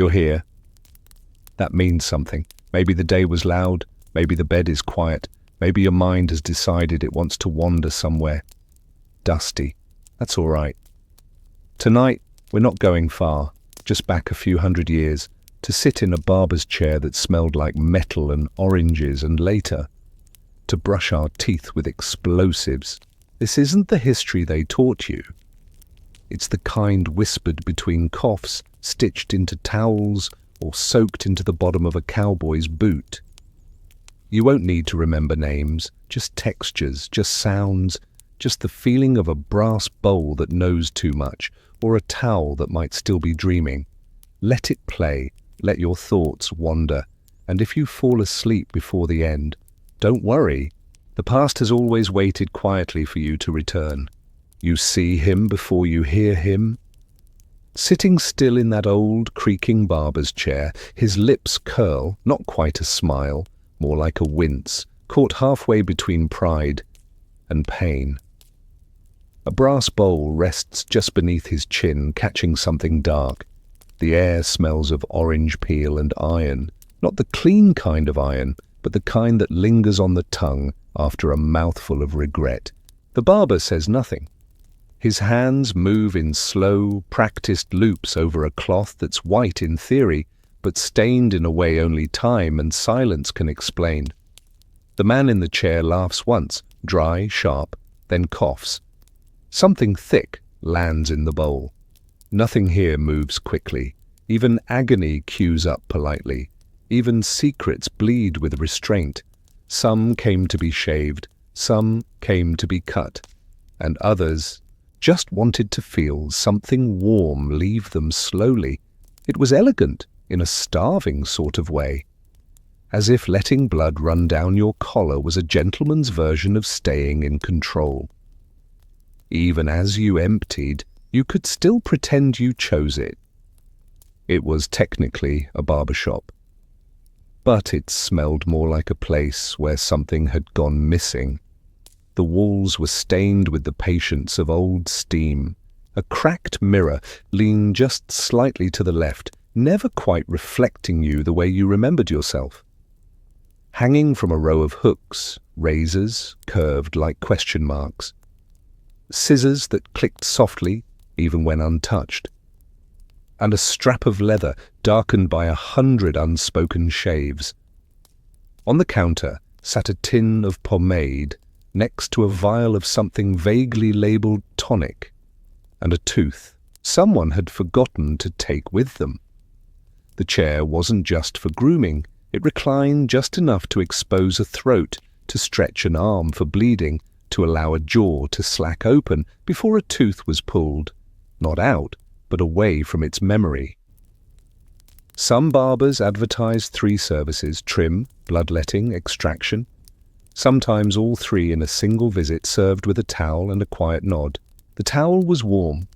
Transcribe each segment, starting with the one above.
You're here. That means something. Maybe the day was loud, maybe the bed is quiet, maybe your mind has decided it wants to wander somewhere. Dusty. That's all right. Tonight, we're not going far, just back a few hundred years, to sit in a barber's chair that smelled like metal and oranges, and later, to brush our teeth with explosives. This isn't the history they taught you. It's the kind whispered between coughs, stitched into towels, or soaked into the bottom of a cowboy's boot. You won't need to remember names, just textures, just sounds, just the feeling of a brass bowl that knows too much, or a towel that might still be dreaming. Let it play, let your thoughts wander, and if you fall asleep before the end, don't worry. The past has always waited quietly for you to return. You see him before you hear him. Sitting still in that old, creaking barber's chair, his lips curl, not quite a smile, more like a wince, caught halfway between pride and pain. A brass bowl rests just beneath his chin, catching something dark. The air smells of orange peel and iron, not the clean kind of iron, but the kind that lingers on the tongue after a mouthful of regret. The barber says nothing. His hands move in slow, practiced loops over a cloth that's white in theory, but stained in a way only time and silence can explain. The man in the chair laughs once, dry, sharp, then coughs. Something thick lands in the bowl. Nothing here moves quickly. Even agony cues up politely. Even secrets bleed with restraint. Some came to be shaved, some came to be cut, and others just wanted to feel something warm leave them slowly. It was elegant, in a starving sort of way. As if letting blood run down your collar was a gentleman's version of staying in control. Even as you emptied, you could still pretend you chose it. It was technically a barbershop, but it smelled more like a place where something had gone missing. The walls were stained with the patience of old steam. A cracked mirror leaned just slightly to the left, never quite reflecting you the way you remembered yourself. Hanging from a row of hooks, razors curved like question marks. Scissors that clicked softly, even when untouched. And a strap of leather darkened by 100 unspoken shaves. On the counter sat a tin of pomade, next to a vial of something vaguely labelled tonic, and a tooth someone had forgotten to take with them. The chair wasn't just for grooming. It reclined just enough to expose a throat, to stretch an arm for bleeding, to allow a jaw to slack open before a tooth was pulled, not out, but away from its memory. Some barbers advertised 3 services: trim, bloodletting, extraction. Sometimes all 3 in a single visit, served with a towel and a quiet nod. The towel was warm,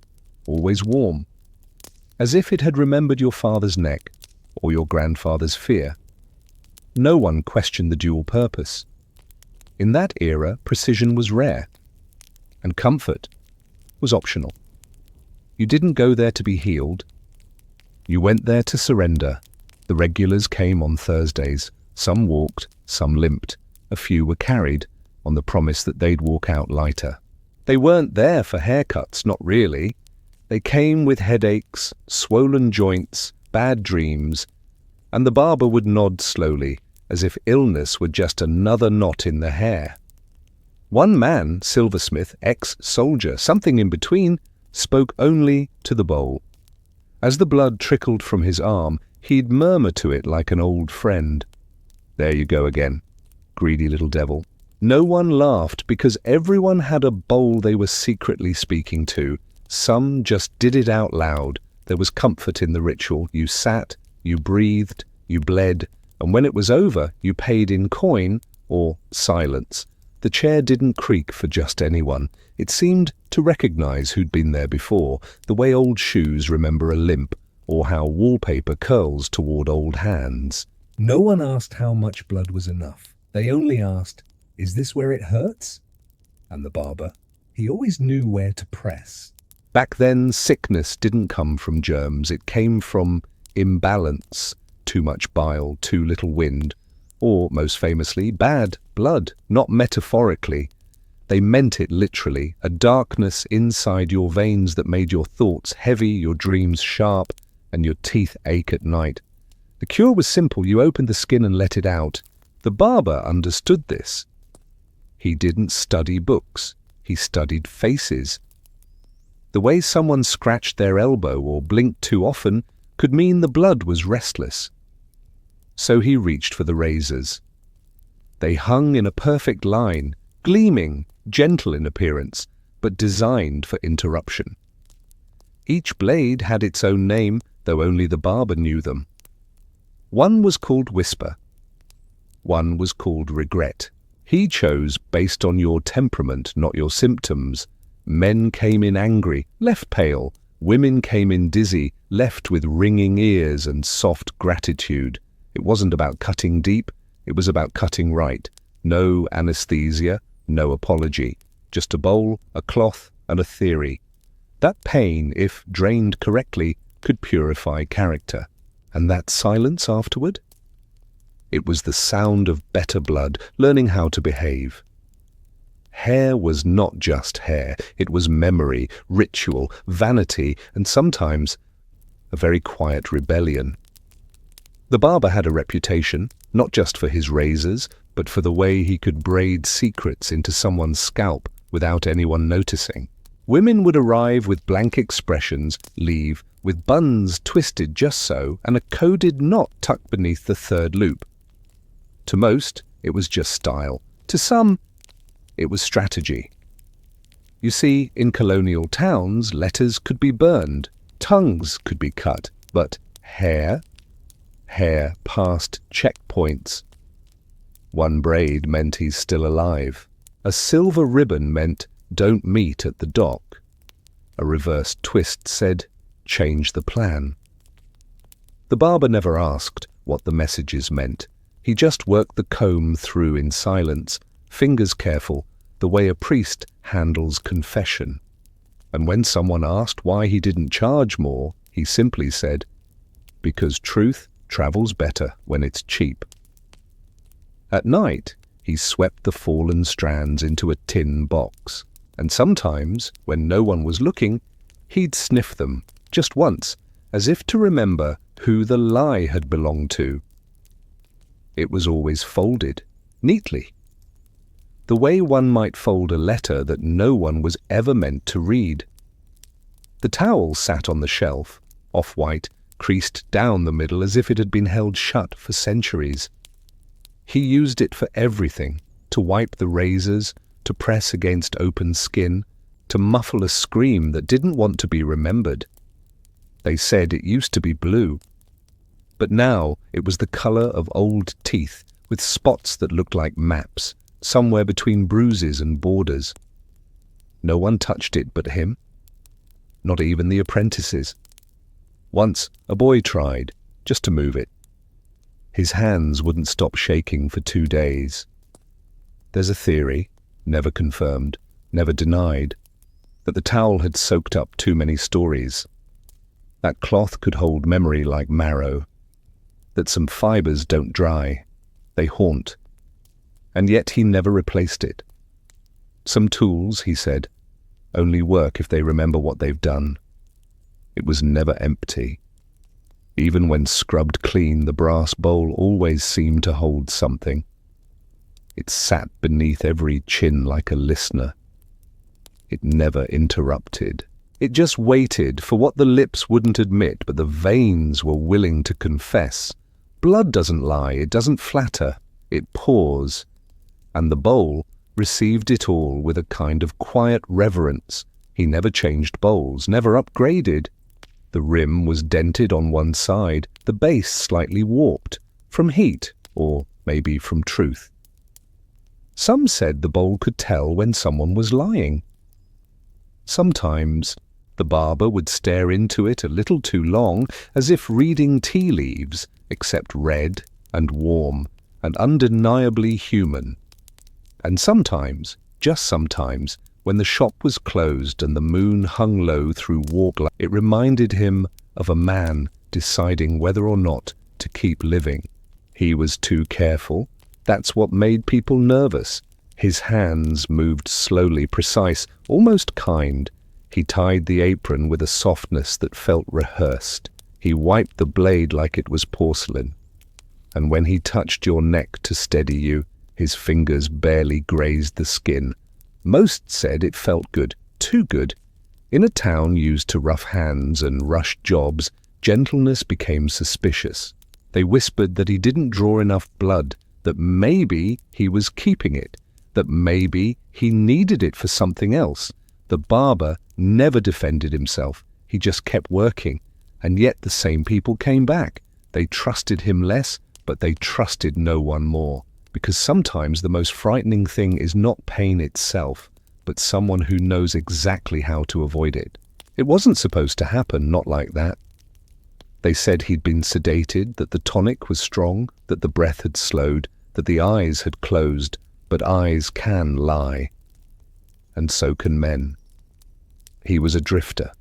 always warm, as if it had remembered your father's neck or your grandfather's fear. No one questioned the dual purpose. In that era, precision was rare, and comfort was optional. You didn't go there to be healed. You went there to surrender. The regulars came on Thursdays. Some walked, some limped. A few were carried, on the promise that they'd walk out lighter. They weren't there for haircuts, not really. They came with headaches, swollen joints, bad dreams, and the barber would nod slowly, as if illness were just another knot in the hair. One man, silversmith, ex-soldier, something in between, spoke only to the bowl. As the blood trickled from his arm, he'd murmur to it like an old friend. "There you go again, greedy little devil." No one laughed because everyone had a bowl they were secretly speaking to. Some just did it out loud. There was comfort in the ritual. You sat, you breathed, you bled, and when it was over, you paid in coin or silence. The chair didn't creak for just anyone. It seemed to recognize who'd been there before, the way old shoes remember a limp, or how wallpaper curls toward old hands. No one asked how much blood was enough. They only asked, "Is this where it hurts?" And the barber, he always knew where to press. Back then, sickness didn't come from germs. It came from imbalance, too much bile, too little wind, or, most famously, bad blood, not metaphorically. They meant it literally, a darkness inside your veins that made your thoughts heavy, your dreams sharp, and your teeth ache at night. The cure was simple. You opened the skin and let it out. The barber understood this. He didn't study books. He studied faces. The way someone scratched their elbow or blinked too often could mean the blood was restless. So he reached for the razors. They hung in a perfect line, gleaming, gentle in appearance, but designed for interruption. Each blade had its own name, though only the barber knew them. One was called Whisper. One was called Regret. He chose based on your temperament, not your symptoms. Men came in angry, left pale. Women came in dizzy, left with ringing ears and soft gratitude. It wasn't about cutting deep, it was about cutting right. No anesthesia, no apology. Just a bowl, a cloth, and a theory. That pain, if drained correctly, could purify character. And that silence afterward? It was the sound of better blood, learning how to behave. Hair was not just hair. It was memory, ritual, vanity, and sometimes a very quiet rebellion. The barber had a reputation, not just for his razors, but for the way he could braid secrets into someone's scalp without anyone noticing. Women would arrive with blank expressions, leave with buns twisted just so, and a coded knot tucked beneath the third loop. To most, it was just style. To some, it was strategy. You see, in colonial towns, letters could be burned, tongues could be cut, but hair passed checkpoints. One braid meant he's still alive. A silver ribbon meant don't meet at the dock. A reverse twist said change the plan. The barber never asked what the messages meant. He just worked the comb through in silence, fingers careful, the way a priest handles confession. And when someone asked why he didn't charge more, he simply said, because truth travels better when it's cheap. At night, he swept the fallen strands into a tin box, and sometimes, when no one was looking, he'd sniff them, just once, as if to remember who the lie had belonged to. It was always folded, neatly. The way one might fold a letter that no one was ever meant to read. The towel sat on the shelf, off-white, creased down the middle as if it had been held shut for centuries. He used it for everything, to wipe the razors, to press against open skin, to muffle a scream that didn't want to be remembered. They said it used to be blue, but now it was the color of old teeth with spots that looked like maps, somewhere between bruises and borders. No one touched it but him, not even the apprentices. Once a boy tried, just to move it. His hands wouldn't stop shaking for 2 days. There's a theory, never confirmed, never denied, that the towel had soaked up too many stories. That cloth could hold memory like marrow. That some fibers don't dry, they haunt. And yet he never replaced it. Some tools, he said, only work if they remember what they've done. It was never empty. Even when scrubbed clean, the brass bowl always seemed to hold something. It sat beneath every chin like a listener. It never interrupted. It just waited for what the lips wouldn't admit, but the veins were willing to confess. Blood doesn't lie, it doesn't flatter, it pours. And the bowl received it all with a kind of quiet reverence. He never changed bowls, never upgraded. The rim was dented on one side, the base slightly warped, from heat, or maybe from truth. Some said the bowl could tell when someone was lying. Sometimes the barber would stare into it a little too long, as if reading tea leaves, except red and warm and undeniably human. And sometimes, just sometimes, when the shop was closed and the moon hung low through warp light, it reminded him of a man deciding whether or not to keep living. He was too careful. That's what made people nervous. His hands moved slowly, precise, almost kind. He tied the apron with a softness that felt rehearsed. He wiped the blade like it was porcelain. And when he touched your neck to steady you, his fingers barely grazed the skin. Most said it felt good, too good. In a town used to rough hands and rushed jobs, gentleness became suspicious. They whispered that he didn't draw enough blood, that maybe he was keeping it, that maybe he needed it for something else. The barber never defended himself. He just kept working. And yet the same people came back. They trusted him less, but they trusted no one more. Because sometimes the most frightening thing is not pain itself, but someone who knows exactly how to avoid it. It wasn't supposed to happen, not like that. They said he'd been sedated, that the tonic was strong, that the breath had slowed, that the eyes had closed, but eyes can lie. And so can men. He was a drifter.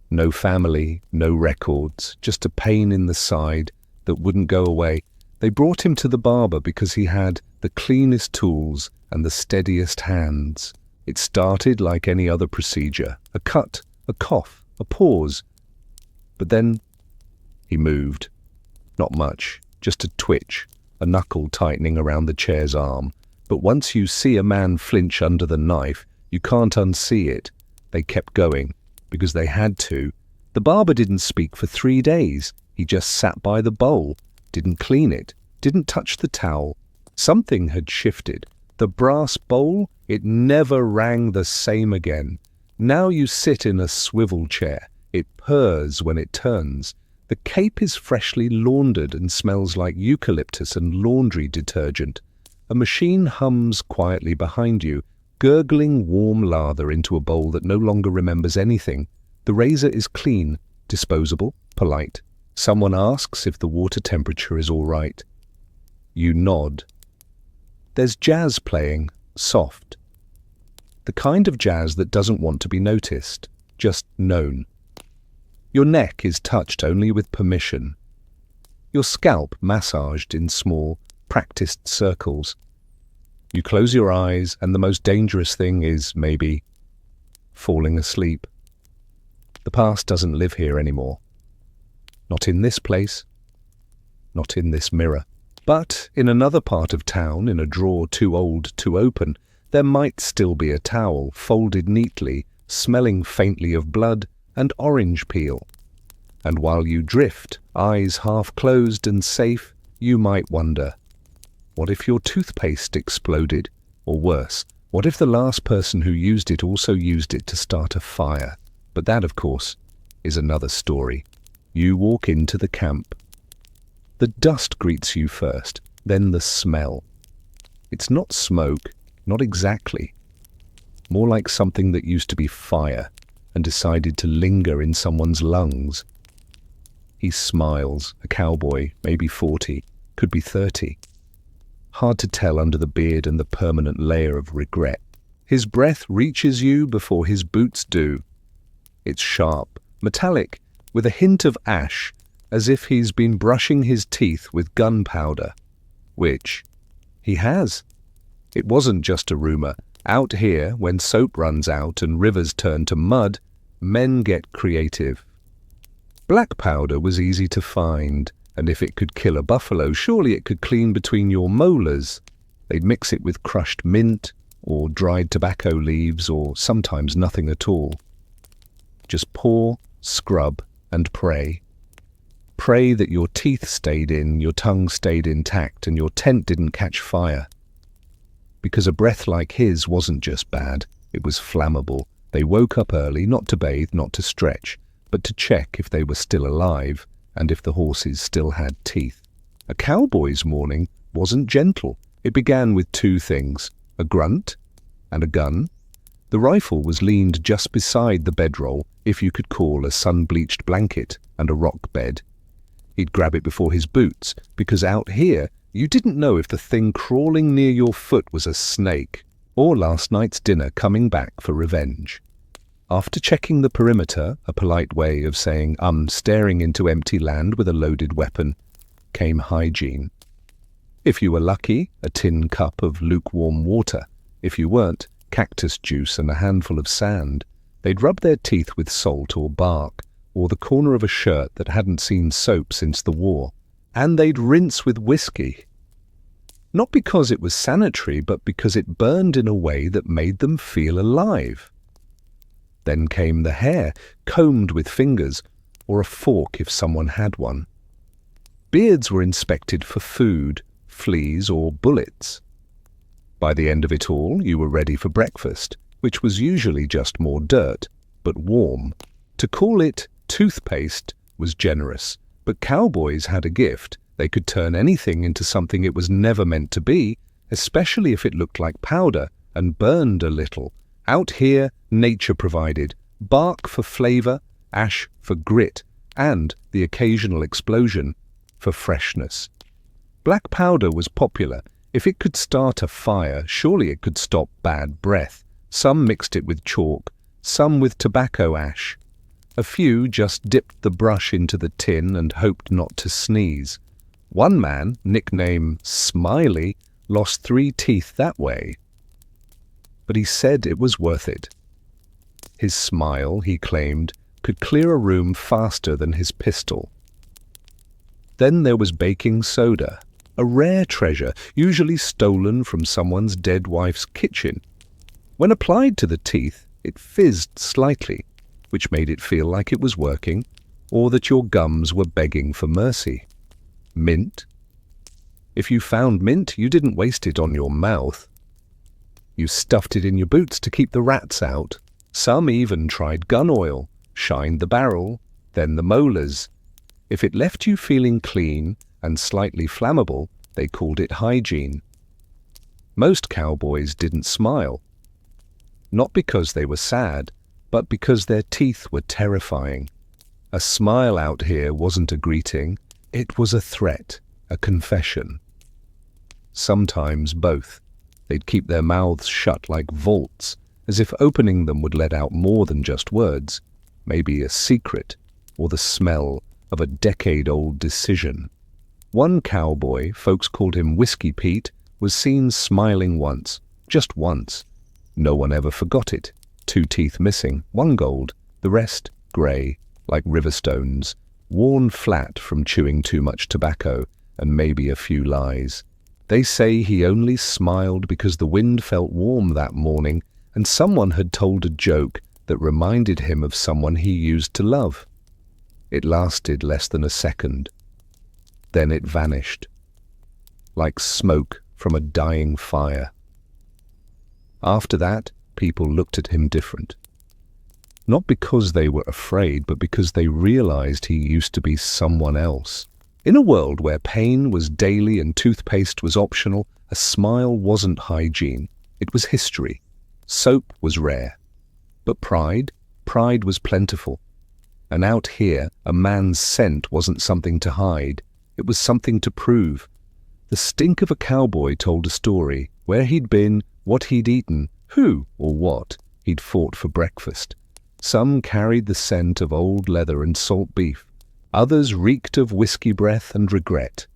No family, no records, just a pain in the side that wouldn't go away. They brought him to the barber because he had the cleanest tools and the steadiest hands. It started like any other procedure, a cut, a cough, a pause. But then he moved. Not much, just a twitch, a knuckle tightening around the chair's arm. But once you see a man flinch under the knife, you can't unsee it. They kept going, because they had to. The barber didn't speak for 3 days. He just sat by the bowl, didn't clean it, didn't touch the towel. Something had shifted. The brass bowl, it never rang the same again. Now you sit in a swivel chair. It purrs when it turns. The cape is freshly laundered and smells like eucalyptus and laundry detergent. A machine hums quietly behind you, gurgling warm lather into a bowl that no longer remembers anything. The razor is clean, disposable, polite. Someone asks if the water temperature is all right. You nod. There's jazz playing, soft. The kind of jazz that doesn't want to be noticed, just known. Your neck is touched only with permission. Your scalp massaged in small, practiced circles. You close your eyes, and the most dangerous thing is, maybe, falling asleep. The past doesn't live here anymore. Not in this place. Not in this mirror. But in another part of town, in a drawer too old to open, there might still be a towel, folded neatly, smelling faintly of blood and orange peel. And while you drift, eyes half closed and safe, you might wonder, what if your toothpaste exploded? Or worse, what if the last person who used it also used it to start a fire? But that, of course, is another story. You walk into the camp. The dust greets you first, then the smell. It's not smoke, not exactly. More like something that used to be fire and decided to linger in someone's lungs. He smiles, a cowboy, maybe 40, could be 30. Hard to tell under the beard and the permanent layer of regret. His breath reaches you before his boots do. It's sharp, metallic, with a hint of ash, as if he's been brushing his teeth with gunpowder. Which he has. It wasn't just a rumor. Out here, when soap runs out and rivers turn to mud, men get creative. Black powder was easy to find, and if it could kill a buffalo, surely it could clean between your molars. They'd mix it with crushed mint, or dried tobacco leaves, or sometimes nothing at all. Just pour, scrub, and pray. Pray that your teeth stayed in, your tongue stayed intact, and your tent didn't catch fire. Because a breath like his wasn't just bad, it was flammable. They woke up early, not to bathe, not to stretch, but to check if they were still alive, and if the horses still had teeth. A cowboy's morning wasn't gentle. It began with 2 things, a grunt and a gun. The rifle was leaned just beside the bedroll, if you could call a sun-bleached blanket and a rock bed. He'd grab it before his boots, because out here you didn't know if the thing crawling near your foot was a snake or last night's dinner coming back for revenge. After checking the perimeter, a polite way of saying I'm staring into empty land with a loaded weapon, came hygiene. If you were lucky, a tin cup of lukewarm water. If you weren't, cactus juice and a handful of sand. They'd rub their teeth with salt or bark, or the corner of a shirt that hadn't seen soap since the war. And they'd rinse with whiskey. Not because it was sanitary, but because it burned in a way that made them feel alive. Then came the hair, combed with fingers, or a fork if someone had one. Beards were inspected for food, fleas, or bullets. By the end of it all, you were ready for breakfast, which was usually just more dirt, but warm. To call it toothpaste was generous, but cowboys had a gift. They could turn anything into something it was never meant to be, especially if it looked like powder and burned a little. Out here, nature provided bark for flavor, ash for grit, and the occasional explosion for freshness. Black powder was popular. If it could start a fire, surely it could stop bad breath. Some mixed it with chalk, some with tobacco ash. A few just dipped the brush into the tin and hoped not to sneeze. One man, nicknamed Smiley, lost 3 teeth that way. But he said it was worth it. His smile, he claimed, could clear a room faster than his pistol. Then there was baking soda, a rare treasure, usually stolen from someone's dead wife's kitchen. When applied to the teeth, it fizzed slightly, which made it feel like it was working, or that your gums were begging for mercy. Mint. If you found mint, you didn't waste it on your mouth. You stuffed it in your boots to keep the rats out. Some even tried gun oil, shined the barrel, then the molars. If it left you feeling clean and slightly flammable, they called it hygiene. Most cowboys didn't smile. Not because they were sad, but because their teeth were terrifying. A smile out here wasn't a greeting, it was a threat, a confession. Sometimes both. They'd keep their mouths shut like vaults, as if opening them would let out more than just words, maybe a secret, or the smell of a decade-old decision. One cowboy, folks called him Whiskey Pete, was seen smiling once, just once. No one ever forgot it. 2 teeth missing, 1 gold, the rest grey, like river stones, worn flat from chewing too much tobacco and maybe a few lies. They say he only smiled because the wind felt warm that morning and someone had told a joke that reminded him of someone he used to love. It lasted less than a second. Then it vanished, like smoke from a dying fire. After that, people looked at him different. Not because they were afraid, but because they realized he used to be someone else. In a world where pain was daily and toothpaste was optional, a smile wasn't hygiene. It was history. Soap was rare. But pride was plentiful. And out here, a man's scent wasn't something to hide. It was something to prove. The stink of a cowboy told a story, where he'd been, what he'd eaten, who or what he'd fought for breakfast. Some carried the scent of old leather and salt beef. Others reeked of whiskey breath and regret.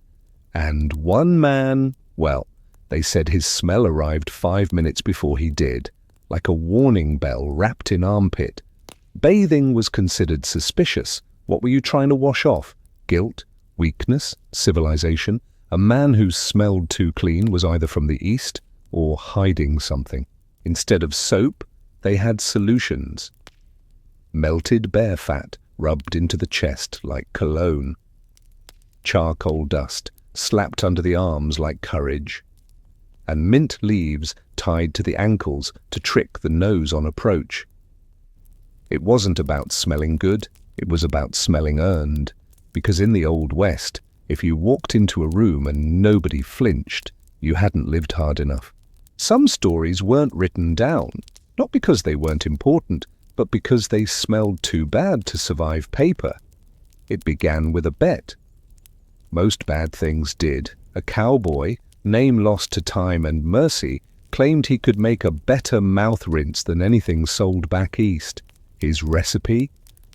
And one man, well, they said his smell arrived 5 minutes before he did, like a warning bell wrapped in armpit. Bathing was considered suspicious. What were you trying to wash off? Guilt? Weakness? Civilization? A man who smelled too clean was either from the East or hiding something. Instead of soap, they had solutions. Melted bear fat rubbed into the chest like cologne. Charcoal dust slapped under the arms like courage. And mint leaves tied to the ankles to trick the nose on approach. It wasn't about smelling good, it was about smelling earned. Because in the Old West, if you walked into a room and nobody flinched, you hadn't lived hard enough. Some stories weren't written down, not because they weren't important, but because they smelled too bad to survive paper. It began with a bet. Most bad things did. A cowboy, name lost to time and mercy, claimed he could make a better mouth rinse than anything sold back east. His recipe?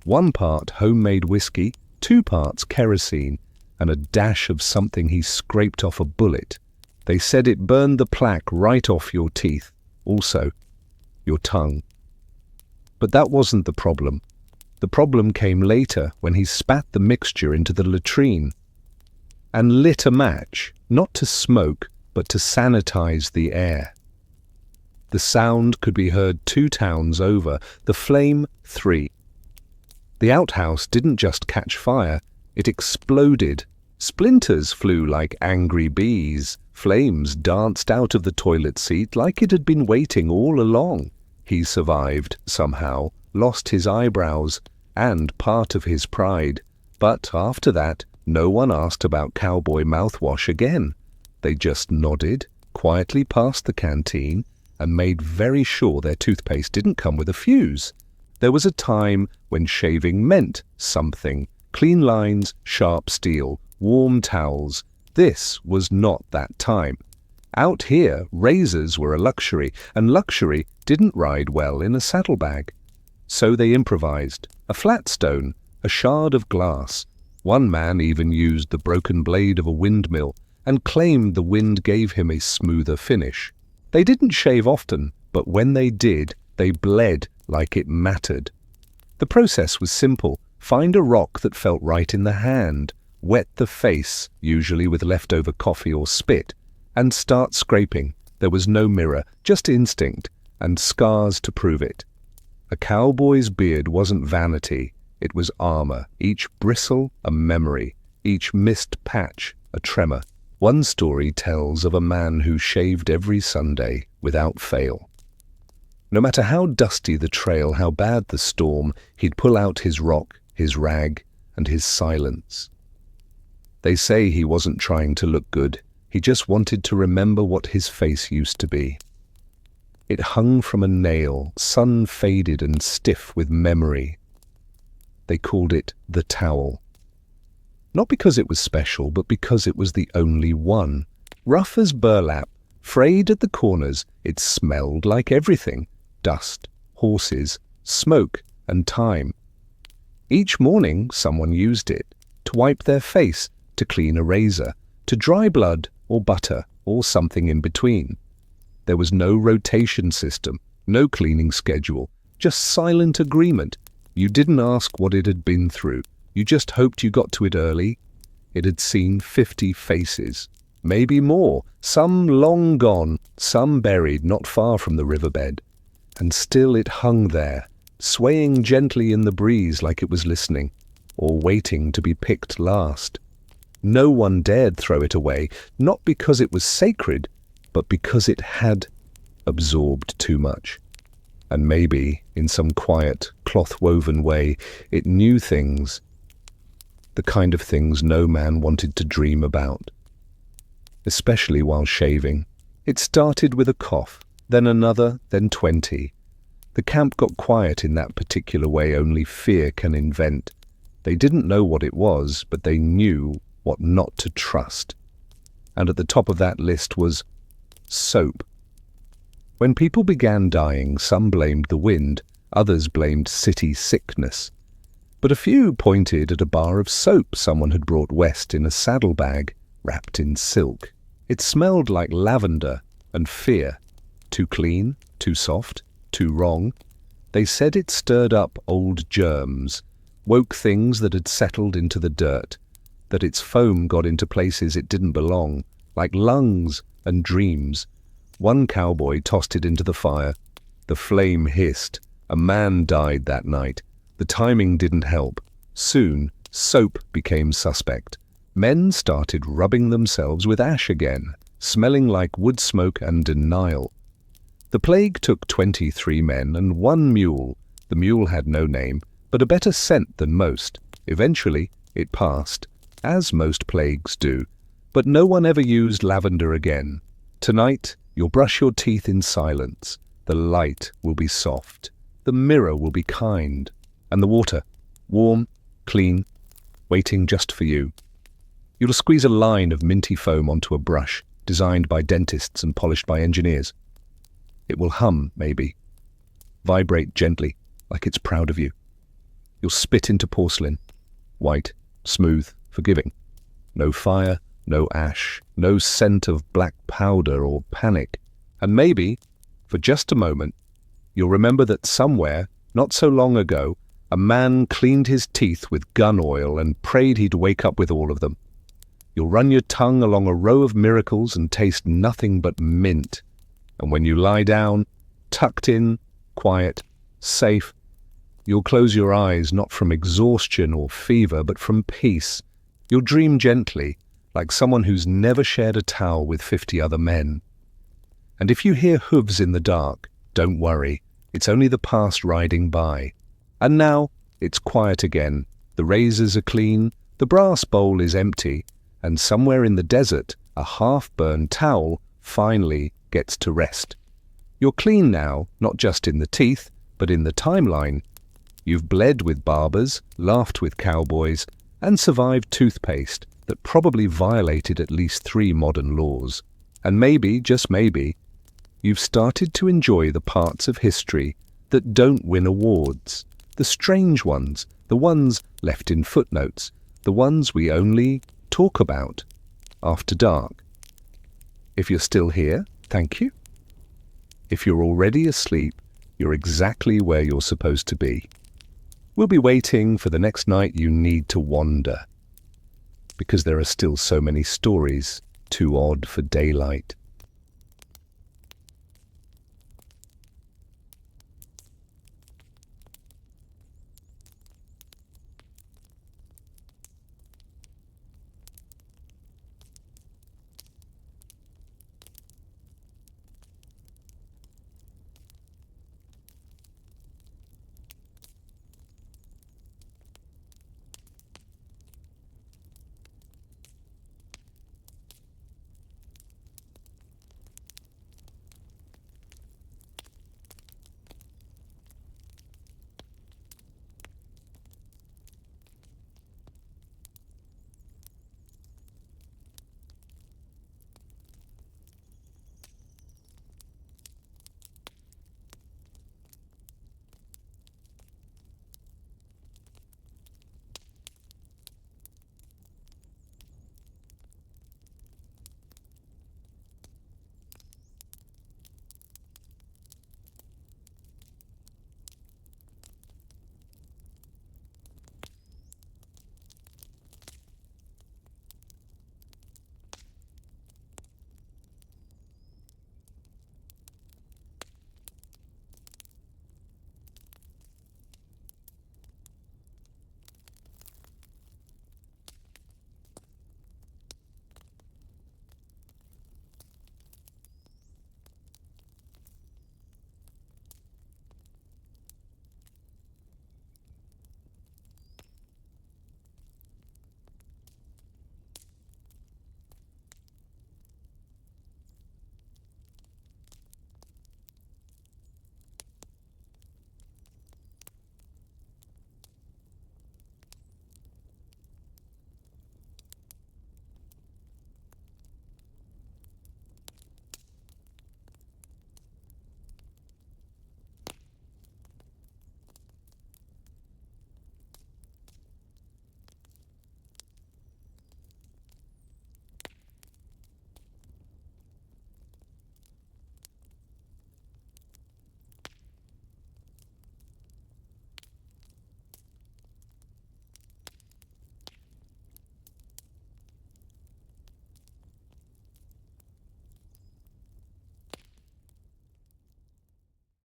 1 part homemade whiskey, 2 parts kerosene, and a dash of something he scraped off a bullet. They said it burned the plaque right off your teeth, also your tongue. But that wasn't the problem. The problem came later when he spat the mixture into the latrine and lit a match, not to smoke, but to sanitize the air. The sound could be heard 2 towns over, the flame 3. The outhouse didn't just catch fire, it exploded. Splinters flew like angry bees. Flames danced out of the toilet seat like it had been waiting all along. He survived, somehow, lost his eyebrows and part of his pride. But after that, no one asked about cowboy mouthwash again. They just nodded, quietly past the canteen, and made very sure their toothpaste didn't come with a fuse. There was a time when shaving meant something. Clean lines, sharp steel, warm towels. This was not that time. Out here, razors were a luxury, and luxury didn't ride well in a saddlebag. So they improvised. A flat stone, a shard of glass. One man even used the broken blade of a windmill and claimed the wind gave him a smoother finish. They didn't shave often, but when they did, they bled like it mattered. The process was simple. Find a rock that felt right in the hand, wet the face, usually with leftover coffee or spit, and start scraping. There was no mirror, just instinct, and scars to prove it. A cowboy's beard wasn't vanity, it was armor, each bristle a memory, each missed patch a tremor. One story tells of a man who shaved every Sunday without fail. No matter how dusty the trail, how bad the storm, he'd pull out his rock, his rag, and his silence. They say he wasn't trying to look good, he just wanted to remember what his face used to be. It hung from a nail, sun-faded and stiff with memory. They called it the towel. Not because it was special, but because it was the only one. Rough as burlap, frayed at the corners, it smelled like everything. Dust, horses, smoke, and time. Each morning someone used it, to wipe their face, to clean a razor, to dry blood or butter, or something in between. There was no rotation system, no cleaning schedule, just silent agreement. You didn't ask what it had been through. You just hoped you got to it early. It had seen 50 faces, maybe more, some long gone, some buried not far from the riverbed. And still it hung there, swaying gently in the breeze like it was listening, or waiting to be picked last. No one dared throw it away, not because it was sacred, but because it had absorbed too much. And maybe, in some quiet, cloth-woven way, it knew things, the kind of things no man wanted to dream about. Especially while shaving. It started with a cough, then another, then 20. The camp got quiet in that particular way only fear can invent. They didn't know what it was, but they knew what not to trust. And at the top of that list was soap. When people began dying, some blamed the wind, others blamed city sickness. But a few pointed at a bar of soap someone had brought west in a saddlebag, wrapped in silk. It smelled like lavender and fear. Too clean, too soft, too wrong. They said it stirred up old germs, woke things that had settled into the dirt, that its foam got into places it didn't belong, like lungs and dreams. One cowboy tossed it into the fire. The flame hissed. A man died that night. The timing didn't help. Soon, soap became suspect. Men started rubbing themselves with ash again, smelling like wood smoke and denial. The plague took 23 men and 1 mule. The mule had no name, but a better scent than most. Eventually, it passed, as most plagues do. But no one ever used lavender again. Tonight, you'll brush your teeth in silence. The light will be soft. The mirror will be kind. And the water, warm, clean, waiting just for you. You'll squeeze a line of minty foam onto a brush, designed by dentists and polished by engineers. It will hum, maybe. Vibrate gently, like it's proud of you. You'll spit into porcelain, white, smooth, forgiving. No fire, no ash, no scent of black powder or panic. And maybe, for just a moment, you'll remember that somewhere, not so long ago, a man cleaned his teeth with gun oil and prayed he'd wake up with all of them. You'll run your tongue along a row of miracles and taste nothing but mint. And when you lie down, tucked in, quiet, safe, you'll close your eyes not from exhaustion or fever, but from peace. You'll dream gently, like someone who's never shared a towel with 50 other men. And if you hear hooves in the dark, don't worry, it's only the past riding by. And now, it's quiet again, the razors are clean, the brass bowl is empty, and somewhere in the desert, a half-burned towel finally gets to rest. You're clean now, not just in the teeth, but in the timeline. You've bled with barbers, laughed with cowboys, and survived toothpaste that probably violated at least 3 modern laws. And maybe, just maybe, you've started to enjoy the parts of history that don't win awards, the strange ones, the ones left in footnotes, the ones we only talk about after dark. If you're still here, thank you. If you're already asleep, you're exactly where you're supposed to be. We'll be waiting for the next night you need to wander, because there are still so many stories too odd for daylight.